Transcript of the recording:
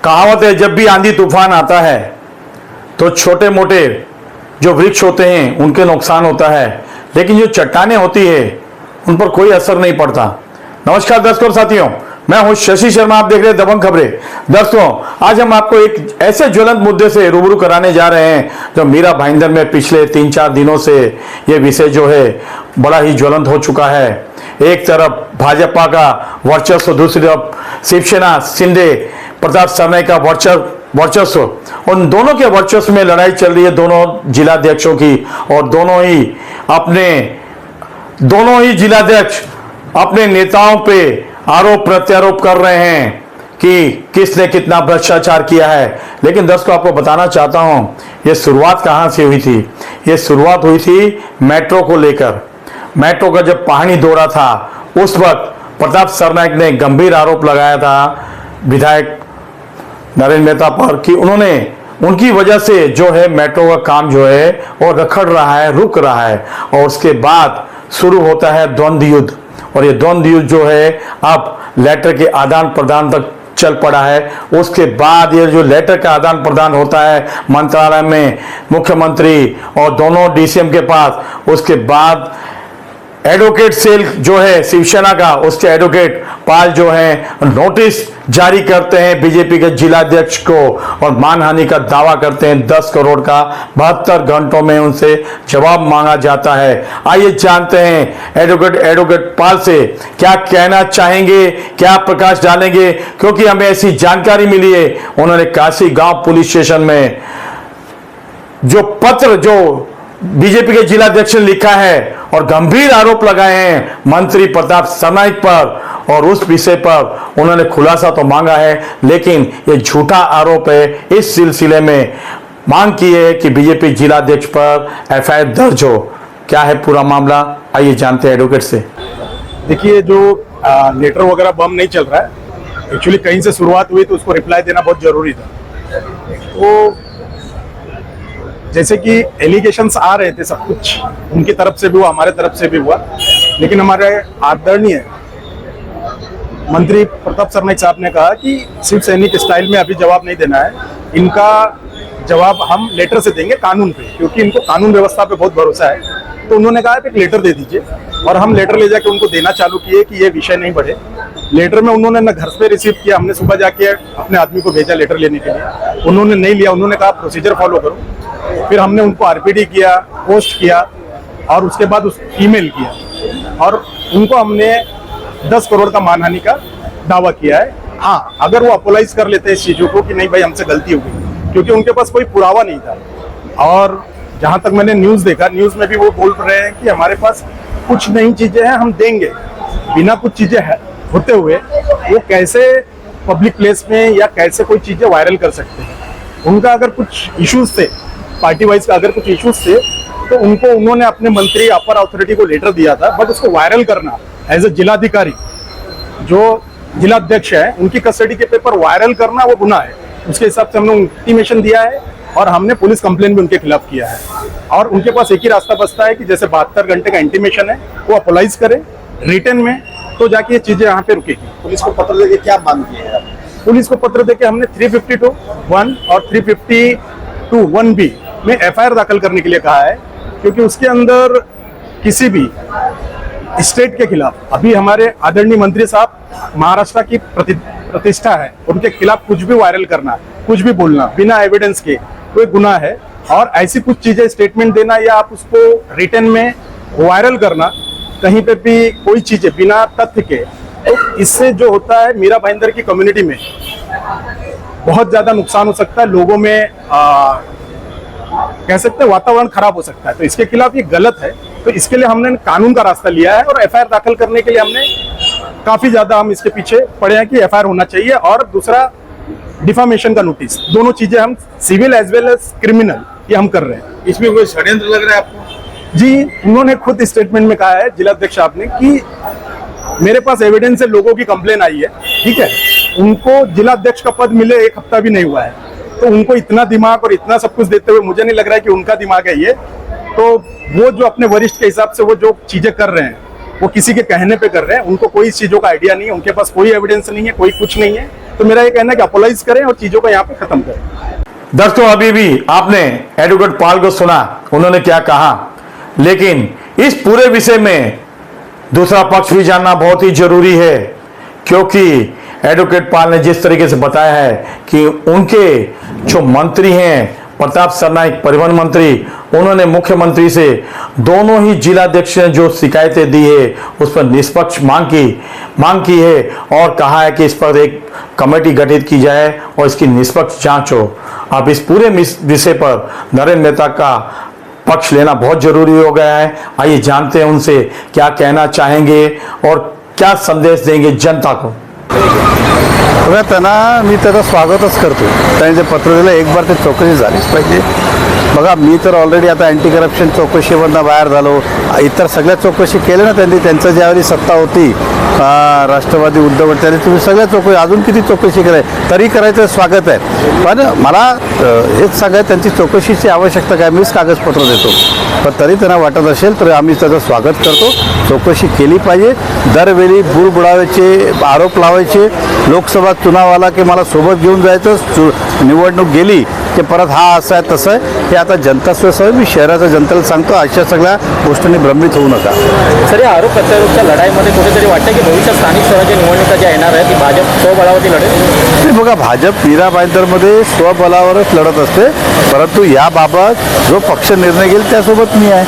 कहावत है, जब भी आंधी तूफान आता है तो छोटे मोटे जो वृक्ष होते हैं उनके नुकसान होता है, लेकिन जो चट्टानें होती है उन पर कोई असर नहीं पड़ता। नमस्कार दर्शकों और साथियों, मैं हूं शशि शर्मा, आप देख रहे हैं दबंग खबरें। दोस्तों, आज हम आपको एक ऐसे ज्वलंत मुद्दे से रूबरू कराने जा रहे हैं जो मीरा भाईंदर में पिछले 3-4 दिनों से ये विषय जो है बड़ा ही ज्वलंत हो चुका है। एक तरफ भाजपा का वर्चस्व, दूसरी तरफ शिवसेना शिंदे प्रताप सरनाईक का वर्चस्व, उन दोनों के वर्चस्व में लड़ाई चल रही है दोनों जिलाध्यक्षों की, और दोनों ही जिलाध्यक्ष अपने नेताओं पे आरोप प्रत्यारोप कर रहे हैं कि किसने कितना भ्रष्टाचार किया है। लेकिन दोस्तों, आपको बताना चाहता हूं ये शुरुआत कहां से हुई थी। ये शुरुआत हुई थी मेट्रो को लेकर। मेट्रो का जब पानी दौरा था उस वक्त प्रताप सरनाईक ने गंभीर आरोप लगाया था विधायक नरेंद्र मेहता पर कि उनकी वजह से जो है मेट्रो का काम जो है वो रखड़ रहा है, रुक रहा है। और उसके बाद शुरू होता है द्वंद्व युद्ध, और ये द्वंद्व युद्ध जो है अब लेटर के आदान प्रदान तक चल पड़ा है। उसके बाद ये जो लेटर का आदान प्रदान होता है मंत्रालय में मुख्यमंत्री और दोनों डीसीएम के पास, उसके बाद एडवोकेट सेल जो है शिवसेना का, उसके एडवोकेट पाल जो है नोटिस जारी करते हैं बीजेपी के जिलाध्यक्ष को और मानहानि का दावा करते हैं 10 करोड़ का। 72 घंटों में उनसे जवाब मांगा जाता है। आइए जानते हैं एडवोकेट पाल से क्या कहना चाहेंगे, क्या प्रकाश डालेंगे, क्योंकि हमें ऐसी जानकारी मिली है उन्होंने काशी गांव पुलिस स्टेशन में जो पत्र जो बीजेपी के जिलाध्यक्ष ने लिखा है और गंभीर आरोप लगाए हैं मंत्री प्रताप सरनाईक पर, और उस विषय पर उन्होंने खुलासा तो मांगा है, लेकिन ये झूठा आरोप है। इस सिलसिले में मांग की है कि बीजेपी जिलाध्यक्ष पर एफआईआर दर्ज हो। क्या है पूरा मामला, आइए जानते हैं एडवोकेट से। देखिए, जो लेटर वगैरह बम नहीं चल रहा है, एक्चुअली कहीं से शुरुआत हुई तो उसको रिप्लाई देना बहुत जरूरी था। तो जैसे कि एलिगेशंस आ रहे थे, सब कुछ उनकी तरफ से भी हुआ, हमारे तरफ से भी हुआ, लेकिन हमारे आदरणीय मंत्री प्रताप सरनाईक साहब ने कहा कि शिव सैनिक स्टाइल में अभी जवाब नहीं देना है, इनका जवाब हम लेटर से देंगे कानून पे, क्योंकि इनको कानून व्यवस्था पे बहुत भरोसा है। तो उन्होंने कहा एक लेटर दे दीजिए, और हम लेटर ले जाके उनको देना चालू किए कि ये विषय नहीं बढ़े। लेटर में उन्होंने न घर पे रिसीव किया, हमने सुबह जाके अपने आदमी को भेजा लेटर लेने के लिए, उन्होंने नहीं लिया। उन्होंने कहा प्रोसीजर फॉलो करो। फिर हमने उनको आरपीडी किया, पोस्ट किया, और उसके बाद ईमेल किया, और उनको हमने 10 करोड़ का मानहानि का दावा किया है। हाँ, अगर वो अपोलाइज कर लेते हैं इस चीजों को कि नहीं भाई हमसे गलती हो गई, क्योंकि उनके पास कोई पुरावा नहीं था। और जहां तक मैंने न्यूज देखा, न्यूज में भी वो बोल रहे हैं कि हमारे पास कुछ नई चीजें हैं, हम देंगे। बिना कुछ चीजें होते हुए वो कैसे पब्लिक प्लेस में या कैसे कोई चीजें वायरल कर सकते हैं। उनका अगर कुछ इश्यूज थे, पार्टी वाइज का अगर कुछ इश्यूज थे, तो उन्होंने अपने मंत्री अपर अथॉरिटी को लेटर दिया था, बट उसको वायरल करना एज ए जिलाधिकारी, जो जिलाध्यक्ष है उनकी कस्टडी के पेपर वायरल करना वो गुनाह है। उसके हिसाब से हमने इंटीमेशन दिया है और हमने पुलिस कंप्लेन भी उनके खिलाफ किया है। और उनके पास एक ही रास्ता बचता है कि जैसे 72 घंटे का इंटीमेशन है, वो अपोलाइज करे रिटर्न में, तो जाके ये चीजें यहाँ पे रुकेगी। पुलिस को पत्र देके क्या मांग की है? पुलिस को पत्र देके हमने 352(1) और 352(1)B में एफआईआर दाखिल करने के लिए कहा है, क्योंकि उसके अंदर किसी भी स्टेट के खिलाफ, अभी हमारे आदरणीय मंत्री साहब महाराष्ट्र की प्रतिष्ठा है, उनके खिलाफ कुछ भी वायरल करना, कुछ भी बोलना बिना एविडेंस के कोई गुनाह है। और ऐसी कुछ चीजें स्टेटमेंट देना या आप उसको रिटर्न में वायरल करना, कहीं पे भी कोई चीजें बिना तथ्य के, तो इससे जो होता है मीरा भाईंदर की कम्युनिटी में बहुत ज्यादा नुकसान हो सकता है। लोगों में कह सकते हैं वातावरण खराब हो सकता है। तो इसके खिलाफ ये गलत है। तो इसके लिए हमने कानून का रास्ता लिया है, और एफआईआर दाखिल करने के लिए हमने काफी ज्यादा हम इसके पीछे पड़े हैं कि एफआईआर होना चाहिए। और दूसरा डिफामेशन का नोटिस, दोनों चीजें हम civil as well as criminal ये हम कर रहे हैं। इसमें कोई षड्यंत्र लग रहा है आपको? जी, उन्होंने खुद स्टेटमेंट में कहा है जिलाध्यक्ष साहब ने कि मेरे पास एविडेंस है, लोगों की कंप्लेन आई है, ठीक है, उनको जिलाध्यक्ष का पद मिले 1 हफ्ता भी नहीं हुआ है, तो उनको इतना दिमाग और इतना सब कुछ देते हुए मुझे नहीं लग रहा है कि उनका दिमाग है ये। तो वो जो अपने वरिष्ठ के हिसाब से वो जो चीजें कर रहे हैं, वो किसी के कहने पे कर रहे हैं, उनको कोई इस चीजों का आइडिया नहीं है, उनके पास कोई एविडेंस नहीं है, कोई कुछ नहीं है। तो मेरा ये कहना है कि अपोलाइज करें और चीजों को यहाँ पे खत्म करें। दोस्तों अभी भी आपने एडवोकेट पाल को सुना, उन्होंने क्या कहा, लेकिन इस पूरे विषय में दूसरा पक्ष भी जानना बहुत ही जरूरी है, क्योंकि एडवोकेट पाल ने जिस तरीके से बताया है कि उनके जो मंत्री हैं प्रताप सरनाइक परिवहन मंत्री, उन्होंने मुख्यमंत्री से दोनों ही जिलाध्यक्ष ने जो शिकायतें दी है उस पर निष्पक्ष मांग की है और कहा है कि इस पर एक कमेटी गठित की जाए और इसकी निष्पक्ष जांच हो। अब इस पूरे विषय पर नरेंद्र मेहता का पक्ष लेना बहुत जरूरी हो गया है। आइए जानते हैं उनसे क्या कहना चाहेंगे और क्या संदेश देंगे जनता को। बघा, त्यांना मी त्याचं स्वागतच करतो। त्यांनी जे पत्र दिलं एक बार ते चौकशी झालीच पाहिजे। बघा, मी तर ऑलरेडी आता अँटी करप्शन चौकशीमधनं बाहेर झालो, इतर सगळ्या चौकशी केल्या ना त्यांनी, त्यांचं ज्यावेळी सत्ता होती राष्ट्रवादी उद्धव त्यांनी, तुम्ही सगळ्या चौकशी अजून किती चौकशी कराय तरी करायचं स्वागत आहे। पण मला हेच सांगायचं त्यांची चौकशीची आवश्यकता काय, मीच कागदपत्र देतो, पण तरी त्यांना वाटत असेल तर आम्ही त्याचं स्वागत करतो। चौकशी केली पाहिजे। दरवेळी बुडबुडावायचे आरोप लावायचे, लोकसभा चुनाव आला की मला सोबत घेऊन जायचं, निवडणूक गेली की परत हा असं आहे तसं आहे, हे आता जनता सोय मी शहराच्या जनतेला सांगतो, अशा सगळ्या गोष्टींनी भ्रमित होऊ नका। सर, या आरोप प्रत्यारोपच्या लढाईमध्ये कुठेतरी वाटतं की भविष्यात स्थानिक स्वराज्य निवडणुका ज्या येणार आहेत ती भाजप स्वबळावरती लढेल? नाही, बघा, भाजप मीरा भाईंदरमध्ये स्वबलावरच लढत असते, परंतु याबाबत जो पक्ष निर्णय घेईल त्यासोबत मी आहे।